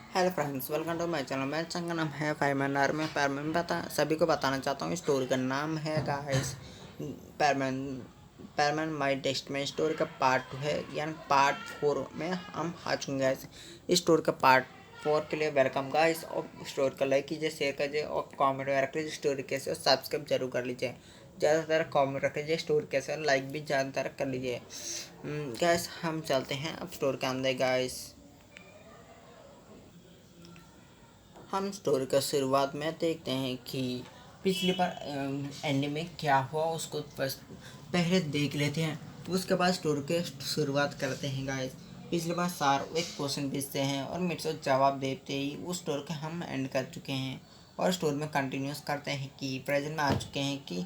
Hello friends, welcome to my channel. मेरे channel का नाम है फाइमन आर। मैं पैरमैन सभी को बताना चाहता हूँ। स्टोरी का नाम है गाइस पैरमैन। पैरमैन माई टेस्ट में स्टोरी का पार्ट 2 है, यानी पार्ट 4 में हम आ चुके हैं गाइस। इस स्टोरी का पार्ट 4 के लिए वेलकम गाइस। और स्टोरी का लाइक कीजिए, शेयर कीजिए और कॉमेंट में रख लीजिए स्टोरी कैसे, और सब्सक्राइब जरूर कर लीजिए। ज़्यादातर कॉमेंट रख लीजिए स्टोरी कैसे, और लाइक भी ज़्यादातर कर लीजिए। गाइस हम चलते हैं अब स्टोरी के अंदर गाइस। हम स्टोरी का शुरुआत में देखते हैं कि पिछली बार एंड में क्या हुआ उसको बस पहले देख लेते हैं, उसके बाद स्टोरी के शुरुआत करते हैं गाइस। पिछली बार सार एक क्वेश्चन पूछते हैं और मेरे से जवाब देते ही उस स्टोरी का हम एंड कर चुके हैं, और स्टोरी में कंटिन्यूस करते हैं कि प्रेजेंट में आ चुके हैं कि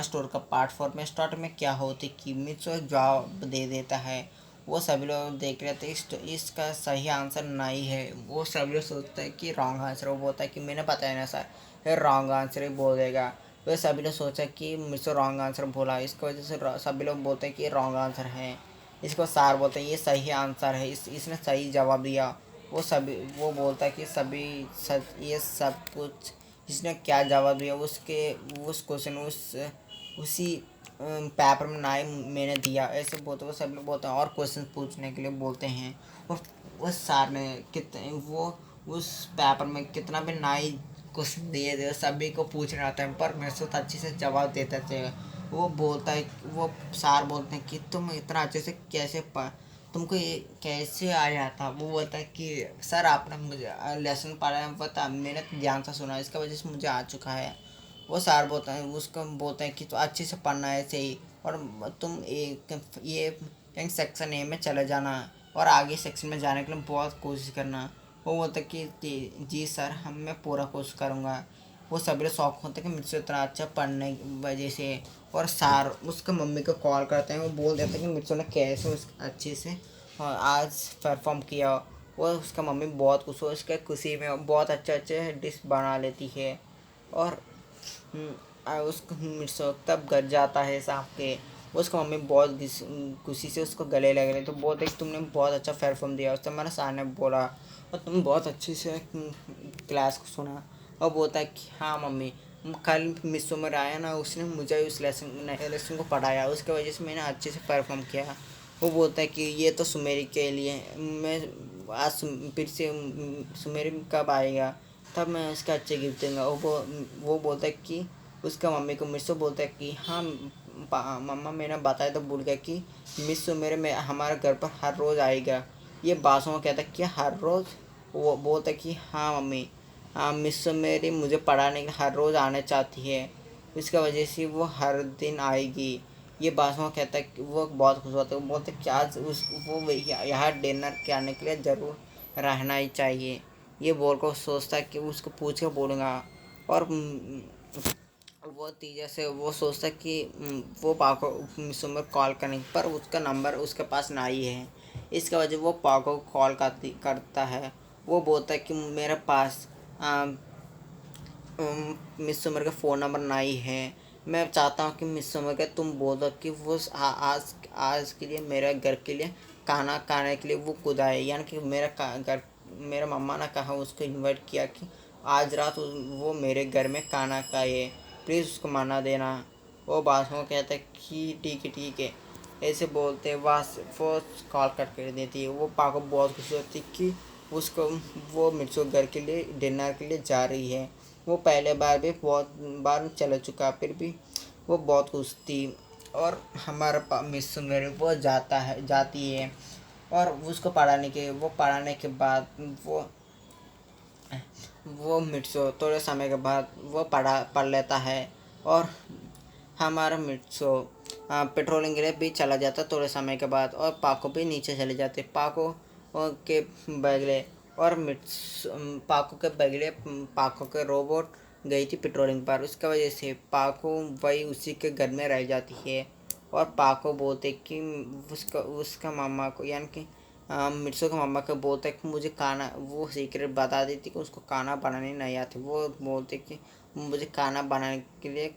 स्टोरी का पार्ट 4 में स्टार्ट में क्या होती कि मिर्चो जवाब दे देता है। वो सभी लोग देख रहे थे इसका सही आंसर नहीं है। वो सभी लोग सोचते हैं कि रॉन्ग आंसर। वो बोलता है कि मैंने बताया ना सर, ये रॉन्ग आंसर ही बोल देगा। तो सभी लोग सोचा कि मुझसे रॉन्ग आंसर बोला, इसकी वजह से सभी लोग बोलते हैं कि ये रॉन्ग आंसर है। इसको सार बोलते हैं ये सही आंसर है, इसने सही जवाब दिया। वो बोलता है कि सभी सच, ये सब कुछ इसने क्या जवाब दिया उसके उस क्वेश्चन उसी पेपर में ना ही मैंने दिया, ऐसे बोलते वो सब लोग बोलते हैं और क्वेश्चन पूछने के लिए बोलते हैं। और उस सर ने कितने वो उस पेपर में कितना भी ना ही क्वेश्चन दिए थे, सभी को पूछना आता है, पर मैं तो अच्छे से जवाब देते थे। वो बोलता है, वो सर बोलते हैं कि तुम इतना अच्छे से कैसे तुमको ये कैसे आया था। वो बोलता है कि सर आपने मुझे लेसन पढ़ाया, बता मैंने ध्यान से सुना, इसका वजह से मुझे आ चुका है। वो सर बोलता है, उसको बोलते हैं कि तो अच्छे से पढ़ना है ऐसे ही, और तुम एक सेक्शन ए में चले जाना और आगे सेक्शन में जाने के लिए बहुत कोशिश करना। वो बोलता है कि जी सर मैं पूरा कोशिश करूँगा। वो सभी लोग शौक होते हैं कि मुझसे इतना अच्छा पढ़ने की वजह से। और सर उसके मम्मी को कॉल करते हैं, वो बोल देते हैं कि मुझसे ने कैसे उस अच्छे से आज परफॉर्म किया। वो उसका मम्मी बहुत खुश हो, उसके खुशी में बहुत अच्छे अच्छे डिश बना लेती है। और उसको मिर्चो तब घर जाता है साहब के। उसका मम्मी बहुत खुशी से उसको गले लग रहे, तो बोलते कि तुमने बहुत अच्छा परफॉर्म दिया। उससे हमारे सर ने बोला और तुम बहुत अच्छे से क्लास को सुना। और बोलता है कि हाँ मम्मी, कल मिस उमर आया ना, उसने मुझे उस नए लेसन को पढ़ाया, उसकी वजह से मैंने अच्छे से परफॉर्म किया। वो बोलता है कि ये तो सुमेरी के लिए मैं आज फिर से सुमेरी कब आएगा तब मैं उसका अच्छे गिफ्ट दूँगा। वो बोलता है कि उसका मम्मी को मिसो बोलता है कि हाँ मम्मा मैंने बताया तो भूल गया कि मिसो मेरे में हमारे घर पर हर रोज़ आएगा। ये बासों को कहता है कि हर रोज़। वो बोलता है कि हाँ मम्मी, हाँ मिसो मेरी मुझे पढ़ाने के लिए हर रोज़ आना चाहती है, इसका वजह से वो हर दिन आएगी। ये बासों कहता है कि वो बहुत खुश होता है। वो बोलते कि आज वो यहाँ डिनर करने के लिए ज़रूर रहना ही चाहिए। ये बोल कर सोचता है कि उसको पूछ के बोलूँगा। और वो तीजा से वो सोचता है कि वो पाको मिसो में कॉल करने पर उसका नंबर उसके पास नहीं है। इसका वजह वो पाको को कॉल करता है। वो बोलता है कि मेरे पास मिस उमर का फ़ोन नंबर नहीं है। मैं चाहता हूँ कि मिस उमर का तुम बोल दो कि वो आज आज के लिए मेरे घर के लिए खाना खाने के लिए वो खुद आए, यानी कि घर मेरा मम्मा ने कहा उसको इनवाइट किया कि आज रात वो मेरे घर में खाना खाए, प्लीज़ उसको मना देना। वो बात को कहता है कि ठीक है ऐसे बोलते वो कॉल कट कर देती है। वो पाको बहुत खुशी होती कि उसको वो मिर्चो घर के लिए डिनर के लिए जा रही है। वो पहले बार भी बहुत बार चला चुका, फिर भी वो बहुत खुश थी। और हमारा मिस मेरे वो जाती है, और उसको पढ़ाने के बाद वो मिर्चो थोड़े समय के बाद वो पढ़ लेता है। और हमारा मिर्चो पेट्रोलिंग के लिए भी चला जाता थोड़े समय के बाद, और पाको भी नीचे चले जाते। पाको के बगले और पाको के रोबोट गई थी पेट्रोलिंग पर, उसकी वजह से पाको वही उसी के घर में रह जाती है। और पाको बोलते कि उसका उसका मामा को, यानी कि मिर्चो के मामा को बोलता है कि मुझे खाना, वो सीक्रेट बता देती कि उसको खाना बनाने नहीं आती। वो बोलते कि मुझे खाना बनाने के लिए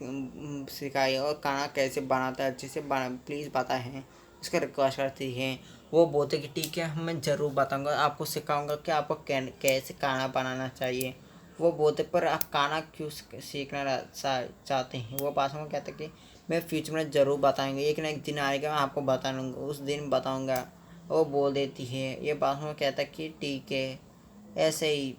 सिखाइए, और खाना कैसे बनाता है अच्छे से बना प्लीज़ पता है, उसका रिक्वेस्ट करती है। वो बोलते कि ठीक है, मैं ज़रूर बताऊंगा, आपको सिखाऊंगा कि आपको कैसे खाना बनाना चाहिए। वो बोलते पर आप खाना क्यों सीखना चाहते हैं। वो पास में कहते कि मैं फ्यूचर में ज़रूर बताएंगे, एक ना एक दिन आएगा, मैं आपको बता दूँगा, उस दिन बताऊँगा। वो बोल देती है। ये बात में कहता कि ठीक है। ऐसे ही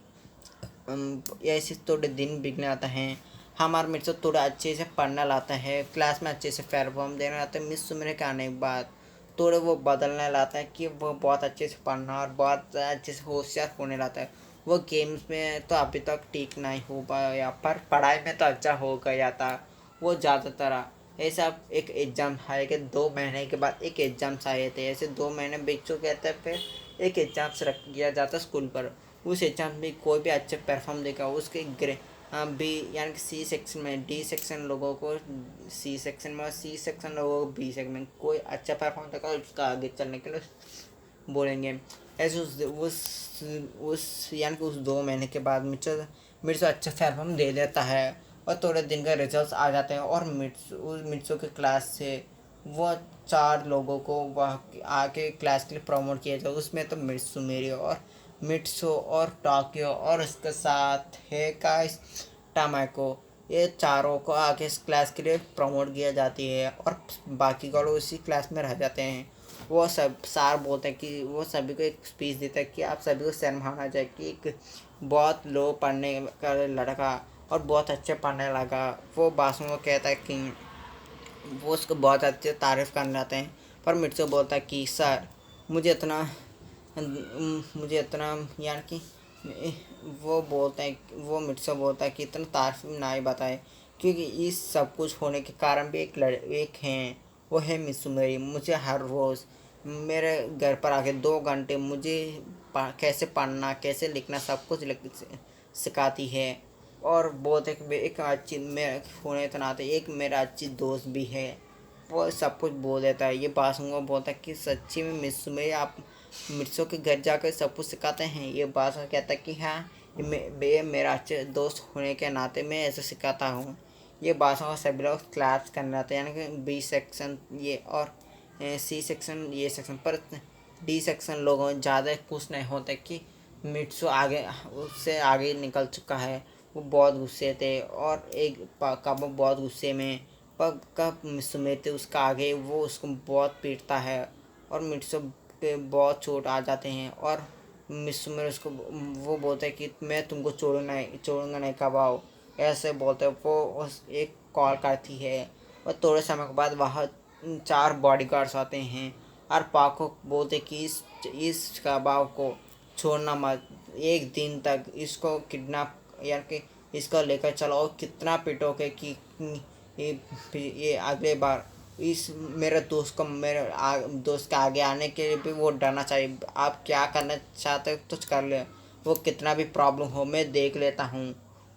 ऐसे थोड़े दिन बिगड़ने आता है। हमारे मेरे से थोड़ा अच्छे से पढ़ना लाता है, क्लास में अच्छे से परफॉर्म देना आता है। मिस सुमरे के आने के बाद थोड़े वो बदलने लाता है कि वो बहुत अच्छे से पढ़ना और बहुत अच्छे से होशियार होने लाता है। वो गेम्स में तो अभी तक ठीक नहीं हो पाया, पर पढ़ाई में तो अच्छा हो गया था। वो ज़्यादातर ऐसा एक एग्ज़ाम आए कि 2 महीने के बाद एक एग्ज़ाम्स आए थे, ऐसे 2 महीने बीत चुके थे। फिर एक एग्ज़ाम्स रख दिया जाता स्कूल पर। उस एग्ज़ाम में कोई भी अच्छे परफॉर्म देगा उसके बी यानी कि सी सेक्शन में, डी सेक्शन लोगों को सी सेक्शन में, सी सेक्शन लोगों को बी सेक्शन में, कोई अच्छा परफॉर्म देगा उसका आगे चलने के लिए बोलेंगे। ऐसे उस यानी कि उस 2 महीने के बाद मिर्चो अच्छा परफॉर्म दे देता है और थोड़े दिन का रिजल्ट आ जाते हैं। और मिर्चो के क्लास से वो 4 लोगों को वह आके क्लास के लिए प्रमोट किया जाए। उसमें तो मिर्सू मेरी और मिट्सो और टोक्यो और उसके साथ है काइस टामाको, ये चारों को आगे इस क्लास के लिए प्रमोट किया जाती है और बाकी को लोग उसी क्लास में रह जाते हैं। वो सब सार बोलते हैं कि वो सभी को एक स्पीच देता है कि आप सभी को शर्माना चाहिए कि एक बहुत लो पढ़ने का लड़का और बहुत अच्छे पढ़ने लगा। वो बासु को कहता है कि वो उसको बहुत अच्छे तारीफ़ करने आते हैं। पर मिर्चो बोलता है कि सर मुझे इतना यानी कि वो मिर्चा बोलता है कि इतना तारीफ ना ही बताए, क्योंकि इस सब कुछ होने के कारण भी एक हैं, वो है मिस्सू मेरी। मुझे हर रोज़ मेरे घर पर आके 2 घंटे मुझे कैसे पढ़ना कैसे लिखना सब कुछ सिखाती है। और बहुत एक अच्छी मेरे होने तो नाते एक मेरा अच्छी दोस्त भी है। वो सब कुछ बोल देता है। ये बासुंगा बोलता है कि सच्ची में मिस्सू मेरी आप मिर्चों के घर जाकर सब कुछ सिखाते हैं। ये बादशाह कहता है कि हाँ, ये मेरा अच्छे दोस्त होने के नाते मैं ऐसे सिखाता हूँ। ये बादशाह सभी लोग क्लास करने आते हैं, यानी कि बी सेक्शन ये और सी सेक्शन ये सेक्शन पर। डी सेक्शन लोगों ज़्यादा खुश नहीं होते कि मिट्सू आगे उससे आगे निकल चुका है। वो बहुत गुस्से थे और एक कब बहुत गुस्से में पर कब सुमेते उसका आगे वो उसको बहुत पीटता है और मिट्सू पे बहुत चोट आ जाते हैं। और मिस्टर उसको वो बोलते हैं कि मैं तुमको छोड़ूंगा नहीं कब आओ, ऐसे बोलते हैं। वो उस एक कॉल करती है और थोड़े समय के बाद वहाँ 4 बॉडीगार्ड्स आते हैं और पाको बोलते कि इस कबाब को छोड़ना मत, एक दिन तक इसको किडनैप यानी कि इसको लेकर चलो और कितना पिटोगे कि ये अगले बार इस मेरे दोस्त को मेरे दोस्त के आगे आने के लिए भी वो डरना चाहिए। आप क्या करना चाहते हो तो कर ले, वो कितना भी प्रॉब्लम हो मैं देख लेता हूँ।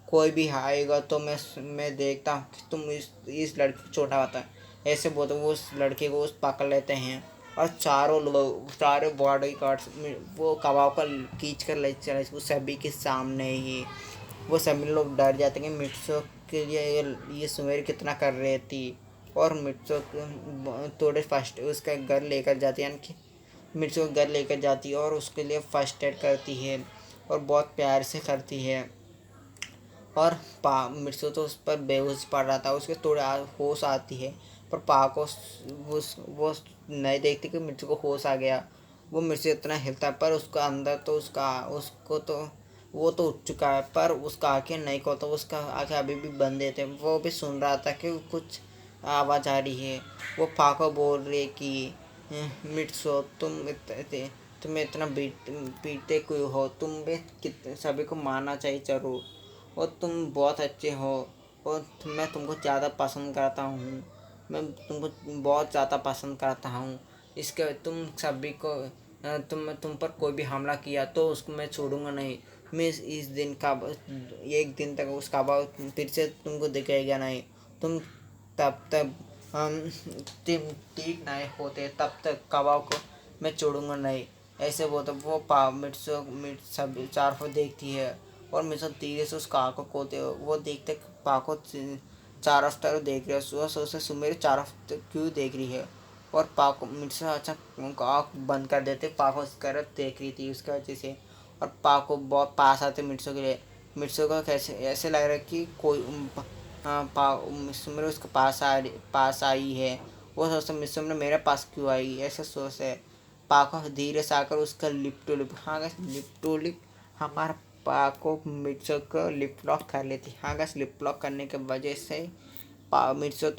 कोई भी आएगा तो मैं देखता हूँ कि तुम इस लड़के को छोटा होता है, ऐसे बोलते वो उस लड़के को उस पकड़ लेते हैं। और चारों लोग चारों बॉडी गार्ड्स वो कबाब का खींच कर ले चले उस सभी के सामने ही। वो सभी लोग डर जाते हैं कि मिर्चों के लिए ये सुमेर कितना कर रही थी। और मिर्चों थोड़े फर्स्ट उसका घर लेकर जाती है, यानी कि मिर्चों को घर लेकर जाती है और उसके लिए फर्स्ट एड करती है और बहुत प्यार से करती है। और मिर्चो तो उस पर बेहोश पड़ रहा था, उसके थोड़े होश आती है। पर को वो नहीं देखती कि मिर्चो को होश आ गया। वो मिर्ची इतना हिलता है पर उसका अंदर तो उसको तो वो तो उठ चुका है, पर उसका आँखें नहीं खोलता, उसका आँखें अभी भी बंद थे। वो भी सुन रहा था कि कुछ आवाज़ आ रही है। वो पाको बोल रही है कि मिर्चो तुम्हें इतना पीटते क्यों हो, तुम भी सभी को मारना चाहिए जरूर, और तुम बहुत अच्छे हो और मैं तुमको ज़्यादा पसंद करता हूँ, मैं तुमको बहुत ज़्यादा पसंद करता हूँ। इसके तुम सभी को तुम पर कोई भी हमला किया तो उसको मैं छोड़ूंगा नहीं। मैं इस दिन का एक दिन तक उसका बाद फिर से तुमको दिखेगा नहीं। तुम तब तक हम ठीक नहीं होते तब तक कबाब को मैं छोड़ूंगा नहीं। ऐसे वो तो वो मिर्च सब 4 देखती है और मिर्च धीरे से उस कार को खोते वो देखते पा को 4 तरफ देख रहे हो। सुबह सोचते सुमेर 4 क्यों देख रही है। और पाको मिर्चा अच्छा आँख बंद कर देते। पाको उस तरफ देख रही थी उसकी वजह से, और पाको बहुत पास आते मिर्चों के लिए। मिर्चों को कैसे ऐसे लग रहा है कि कोई मिर्च उसके पास आई है। वो सोचते मिर्च ने मेरे पास क्यों आई, ऐसे सोचते। पाको धीरे से आकर उसका लिप टू लिप, हाँ गैस लिप टू लिप, हमारा पाको मिर्चों को लिप लॉक कर लेती। हाँ गैस लिप लॉक करने के वजह से मिर्चों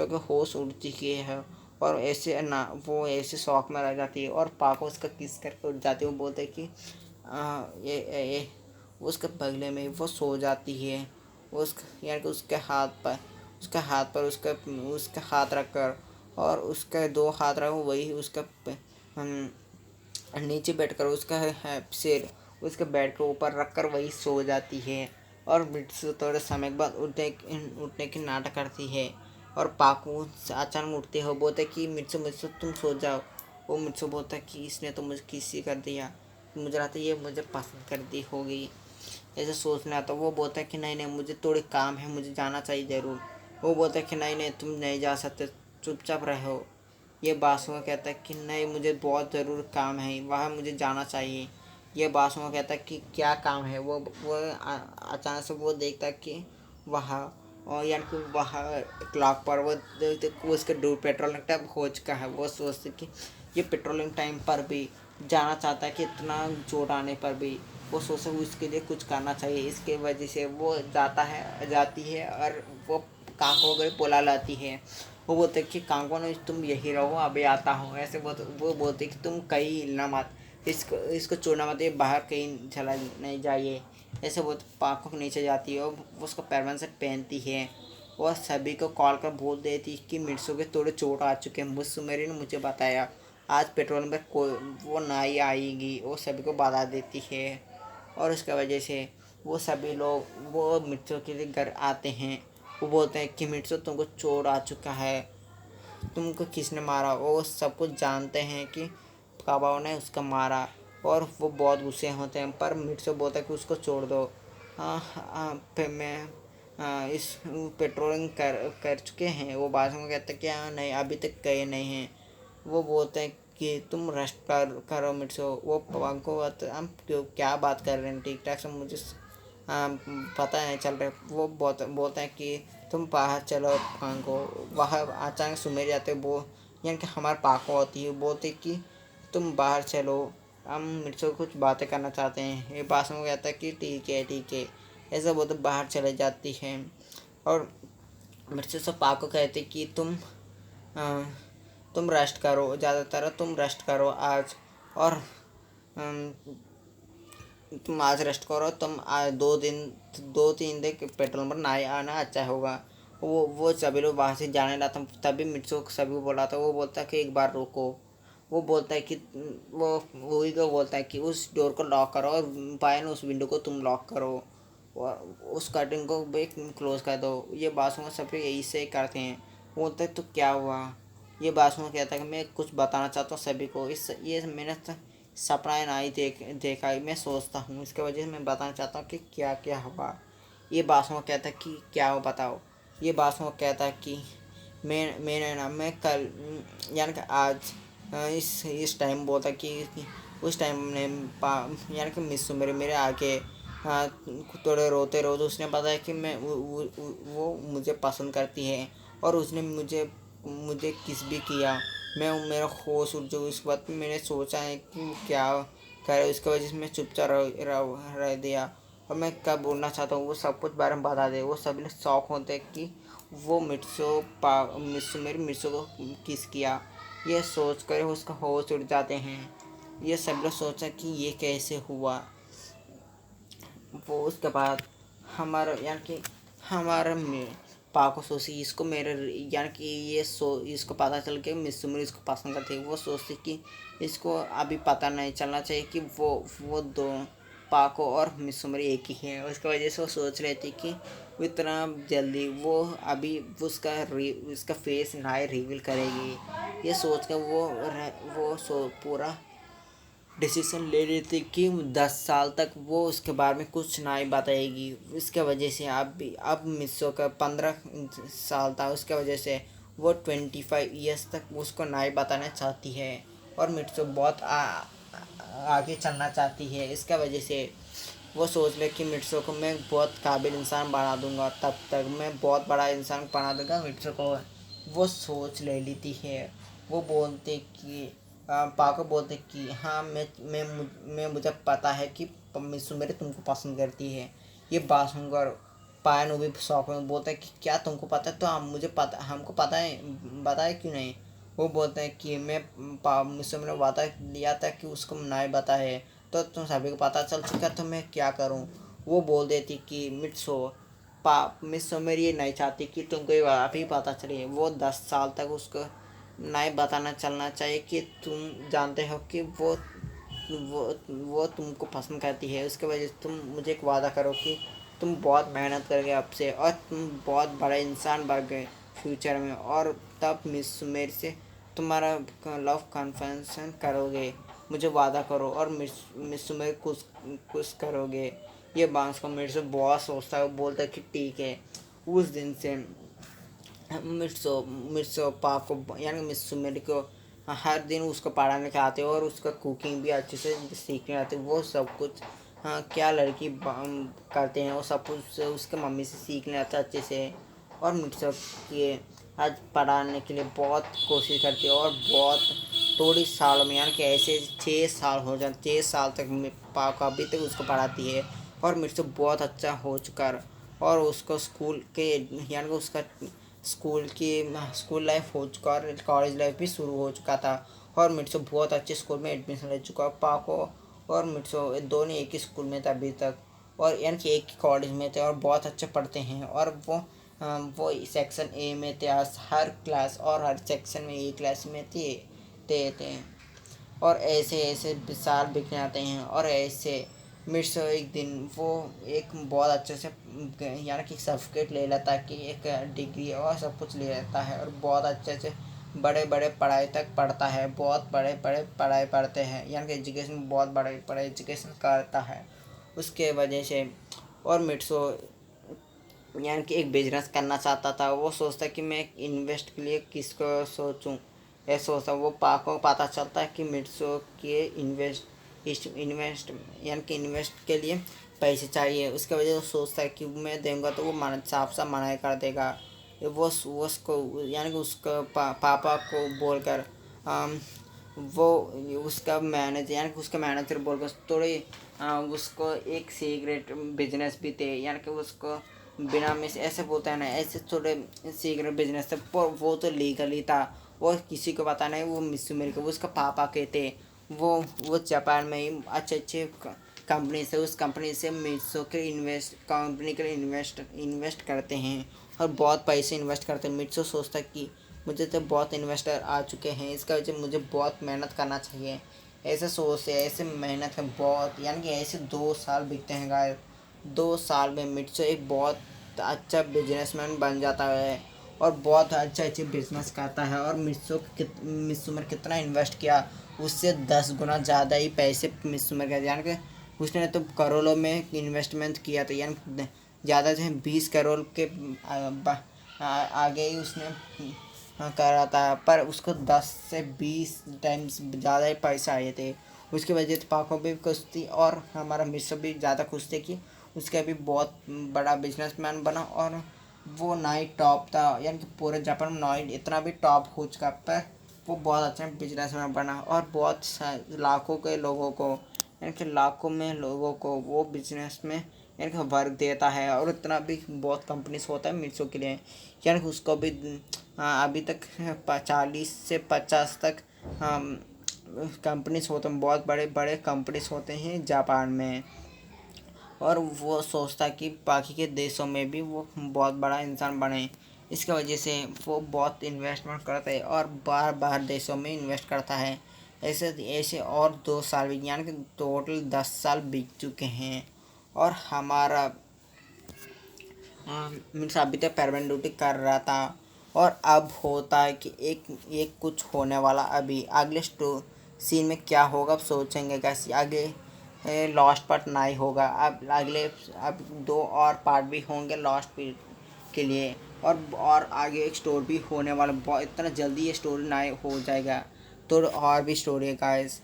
के होश उड़ चुकी है, और ऐसे ना वो ऐसे शौक में रह जाती है, और पाको उसका किस करके उठ जाती है। वो बोलते कि ये उसके बगले में वो सो जाती है। यानी कि उसके हाथ पर उसका हाथ रखकर, और उसके दो हाथ रख वही उसका नीचे बैठकर उसका सिर उसके बेड के ऊपर रखकर वही सो जाती है। और मिर्चू थोड़े समय के बाद उठने की नाटक करती है, और पाकू अचानक उठते हो, बोलते कि मिर्चू मिर्चू तुम सो जाओ। वो मिर्चू बोलता कि इसने तो मुझे किसी कर दिया, मुझे लगता है ये मुझे पसंद करती होगी, ऐसे सोचना। तो वो बोलता है कि नहीं नहीं मुझे थोड़े काम है, मुझे जाना चाहिए ज़रूर। वो बोलता है कि नहीं नहीं तुम नहीं जा सकते, चुपचाप रहो। ये बासुआ कहता है कि नहीं मुझे बहुत ज़रूर काम है, वहाँ मुझे जाना चाहिए। ये बासुआ कहता है कि क्या काम है। वो अचानक से वो देखता है कि वहाँ, और यानी कि वहाँ क्लॉक पर वो उसके दूर पेट्रोलिंग टाइम हो चुका है। वो सोचते कि ये पेट्रोलिंग टाइम पर भी जाना चाहता है, कि इतना चोट आने पर भी वो सोचते उसके लिए कुछ करना चाहिए। इसके वजह से वो जाती है और वो काको वगैरह बुला लाती है। वो बोलते कि काको ने तुम यही रहो, अभी आता हूँ, ऐसे वो बोलते कि तुम कहीं हिलना मत, इसको छोड़ना मत, ये बाहर कहीं चला नहीं जाइए। ऐसे बहुत पाको के नीचे जाती है, और उसको पैरवन से पहनती है, और सभी को कॉल कर बोल देती कि मिर्चों के थोड़े चोट आ चुके हैं। मेरी ने मुझे बताया आज पेट्रोल में कोई वो नाई आएगी, वो सभी को बता देती है। और उसकी वजह से वो सभी लोग वो मिर्चों के लिए घर आते हैं। वो बोलते हैं कि मिर्चों तुमको चोट आ चुका है, तुमको किसने मारा। वो सब कुछ जानते हैं कि काबाओ ने उसका मारा, और वो बहुत गुस्से होते हैं। पर मिर्चों बोलता है कि उसको छोड़ दो। फिर मैं इस पेट्रोलिंग कर चुके हैं। वो बाद में कहते हैं कि हाँ नहीं अभी तक गए नहीं हैं। वो बोलते हैं कि तुम रेस्ट करो मिर्चो। वो को हम क्यों क्या बात कर रहे हैं ठीक ठाक से मुझे पता नहीं चल रहा। वो बोलते हैं कि तुम बाहर चलो को। वह अचानक सुमेर जाते वो, यानी कि हमारे पाको होती है, बोलते कि तुम बाहर चलो, हम मिर्चो कुछ बातें करना चाहते हैं। ये बात में कहता है कि ठीक है ऐसा बोलते बाहर चले जाती हैं। और मिर्चो से पाको कहते कि तुम रेस्ट करो, ज़्यादातर तुम रेस्ट करो आज, और तुम आज रेस्ट करो। तुम आज 2-3 दिन पेट्रोल पर ना आना अच्छा होगा। वो सभी लोग वहाँ से जाने लगा था, तभी मिर्चो सभी को बोला था। वो बोलता है कि एक बार रोको। वो बोलता है कि वही को बोलता है कि उस डोर को लॉक करो, और बायन उस विंडो को तुम लॉक करो, उस कर्टन को भी क्लोज कर दो। ये बासुओं सभी यही से करते हैं। वो बोलता है तो क्या हुआ। ये बासुओं कहता है कि मैं कुछ बताना चाहता हूँ सभी को। ये मैंने सपना नहीं देखा, मैं सोचता हूँ, इसके वजह से मैं बताना चाहता हूँ कि क्या क्या हुआ। ये बासुओं कहता है कि क्या हो बताओ। ये बासुओं कहता है कि मैं कल यानी कि आज इस टाइम बोलता कि उस टाइम ने यानी कि मिस्सू मेरे आके थोड़े रोते रोते उसने बताया कि मैं वो मुझे पसंद करती है, और उसने मुझे किस भी किया। मैं मेरा होश उड़ जो इस बात पे मैंने सोचा है कि क्या करे, उसकी वजह से मैं चुपचाप रह दिया। और मैं क्या बोलना चाहता हूँ वो सब कुछ बारे में बता दे। वो सभी लोग शौक होते हैं कि वो मिर्चों को किस किया। ये सोच कर उसका होश उड़ जाते हैं। ये सब लोग सोचा कि ये कैसे हुआ। वो उसके बाद हमारा पाको सोची इसको मेरे यानी कि इसको पता चल के मिस्सुमरी इसको पसंद करती है। वो सोचती कि इसको अभी पता नहीं चलना चाहिए कि वो दो पाको और मिस्सुमरी एक ही है। उसकी वजह से वो सोच रही थी कि वो इतना जल्दी वो अभी उसका फेस ना रिवील करेगी। ये सोच कर वो पूरा डिसीजन ले रही थी कि 10 साल तक वो उसके बारे में कुछ नहीं बताएगी। इसके वजह से अब मिस्सो का 15 साल था, उसके वजह से वो 25 ईयर्स तक उसको नाई बताना चाहती है और मिट्सो बहुत आगे चलना चाहती है। इसका वजह से वो सोच ले कि मिट्सो को मैं बहुत काबिल इंसान बना दूंगा, तब तक मैं बहुत बड़ा इंसान बना दूंगा मिट्सो को। वो सोच ले लेती है। वो बोलते कि पाको बोलते कि हाँ मैं मुझे पता है कि मिट्सो मेरे तुमको पसंद करती है। ये बात सुनकर पायन भी शौक में बोलता है कि क्या तुमको पता है? तो मुझे पता, हमको पता है, बताए क्यों नहीं? वो बोलते हैं कि मुझसे मैंने वादा लिया था कि उसको नहीं पता है, तो तुम सभी को पता चल चुका, तो मैं क्या करूं? वो बोल देती कि मिट्सो मेरी ये नहीं चाहती कि तुमको ये अभी पता चले। वो 10 साल तक उसको नहीं बताना चलना चाहिए कि तुम जानते हो कि वो वो तुमको पसंद करती है। उसके वजह से तुम मुझे एक वादा करो कि तुम बहुत मेहनत करोगे अब से और तुम बहुत बड़े इंसान बन गए फ्यूचर में, और तब मेरे से तुम्हारा लव कन्फेशन करोगे। मुझे वादा करो और मिस मेरे कुछ कुछ करोगे। ये बात को मेरे से बहुत सोचता है। वो बोलता है कि ठीक है। उस दिन से मिर्सो पा को यानी मिस्सू मेरी को हर दिन उसको पढ़ाने के आते और उसका कुकिंग भी अच्छे से सीखने आते। वो सब कुछ, हाँ, क्या लड़की करते हैं वो सब कुछ उसके मम्मी से सीखने आता अच्छे से। और मिर्सो के आज पढ़ाने के लिए बहुत कोशिश करती है और बहुत थोड़ी सालों में यानी कि ऐसे 6 साल हो जाए, 6 साल तक पापा अभी तक उसको पढ़ाती है। और मिर्सो बहुत अच्छा हो चुका है और उसको स्कूल के यानी कि उसका स्कूल लाइफ हो चुका और कॉलेज लाइफ भी शुरू हो चुका था। और मिट्सो बहुत अच्छे स्कूल में एडमिशन ले चुका। पाको और मिट्सो दोनों एक ही स्कूल में थे अभी तक, और यानी कि एक ही कॉलेज में थे और बहुत अच्छे पढ़ते हैं। और वो सेक्शन ए में थे हर क्लास, और हर सेक्शन में ए क्लास में थे। और ऐसे ऐसे साल बिकने आते हैं और ऐसे मिर्च एक दिन वो एक बहुत अच्छे से यानी कि सर्टिफिकेट ले लेता है कि एक डिग्री और सब कुछ ले लेता है और बहुत अच्छे से बड़े बड़े पढ़ाई तक पढ़ता है। बहुत बड़े बड़े पढ़ाई पढ़ते हैं यानी कि एजुकेशन बहुत बड़े बड़े एजुकेशन करता है उसके वजह से। और मिट्सो यानी कि एक बिजनेस करना चाहता था। वो सोचता कि मैं इन्वेस्ट के लिए किसको सोचूं, ऐसा सोचता। वो पाको पता चलता है कि मिट्सो के इन्वेस्ट यानी कि इन्वेस्ट के लिए पैसे चाहिए। उसके वजह से वो सोचता है कि मैं दूंगा तो वो साफ साफ मना कर देगा। वो उसको यानी कि उसका पापा को बोलकर वो उसका मैनेजर यानी कि उसका मैनेजर बोलकर थोड़ी उसको एक सीक्रेट बिजनेस भी थे, यानी कि उसको बिना में से ऐसे बोलता है ना, ऐसे थोड़े सीक्रेट बिजनेस थे पर वो तो लीगली था। वो किसी को पता नहीं। वो मिस्सू मेरी को उसका पापा के थे। वो जापान में ही अच्छे अच्छे कंपनी से उस कंपनी से मिस्सू के कंपनी के लिए इन्वेस्ट करते हैं और बहुत पैसे इन्वेस्ट करते हैं। मिट्सो सोचता है कि मुझे तो बहुत इन्वेस्टर आ चुके हैं, इसका वजह मुझे बहुत मेहनत करना चाहिए। ऐसे सोचते ऐसे मेहनत में बहुत यानी कि ऐसे 2 साल बीतते हैं गाय। 2 साल में मिट्सो एक बहुत अच्छा बिजनेसमैन बन जाता है और बहुत अच्छे बिजनेस करता है। और मिट्सो में कितना इन्वेस्ट किया उससे 10 गुना ज़्यादा ही पैसे मिट्सो में गए। यानी कि उसने तो करोड़ों में इन्वेस्टमेंट किया था, यानी ज़्यादा से 20 करोड़ के आगे ही उसने करा था, पर उसको 10 से 20 टाइम्स ज़्यादा ही पैसा आए थे। उसकी वजह से पाको भी खुश थी और हमारा मिस्र भी ज़्यादा खुश थे कि उसका भी बहुत बड़ा बिजनेसमैन बना। और वो नाइट टॉप था यानी कि पूरे जापान में नाइट इतना भी टॉप हो चुका, पर वो बहुत अच्छा बिजनेसमैन बना और बहुत लाखों के लोगों को यानी कि लाखों में लोगों को वो बिजनेस में यानी कि वर्क देता है। और इतना भी बहुत कंपनीज होता है मिट्सो के लिए, यानी कि उसको भी अभी तक 40 से 50 तक कंपनीज होते हैं। बहुत बड़े बड़े कंपनीज होते हैं जापान में। और वो सोचता है कि बाकी के देशों में भी वो बहुत बड़ा इंसान बने। इसकी वजह से वो बहुत इन्वेस्टमेंट करता है और बाहर बाहर देशों में इन्वेस्ट करता है। ऐसे ऐसे और 2 साल बीत यानी कि टोटल 10 साल बीत चुके हैं। और हमारा मीन्स अभी तक परमानेंट ड्यूटी कर रहा था और अब होता है कि एक कुछ होने वाला। अभी अगले सीन में क्या होगा अब सोचेंगे कैसे आगे। लास्ट पार्ट नहीं होगा अब, अगले अब 2 और पार्ट भी होंगे लास्ट के लिए। और आगे एक स्टोर भी होने वाला, बहुत इतना जल्दी ये स्टोर ना हो जाएगा। तो और भी स्टोरी है गाइस।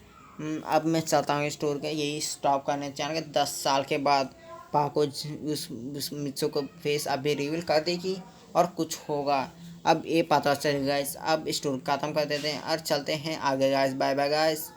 अब मैं चाहता हूँ स्टोर का यही स्टॉप करने चाहूँगा। 10 साल के बाद पाको उस मित्सु को फेस अभी रिवील कर देगी और कुछ होगा। अब ये पता चल गाइस। अब स्टोर ख़त्म कर देते हैं और चलते हैं आगे गाइस। Bye bye guys.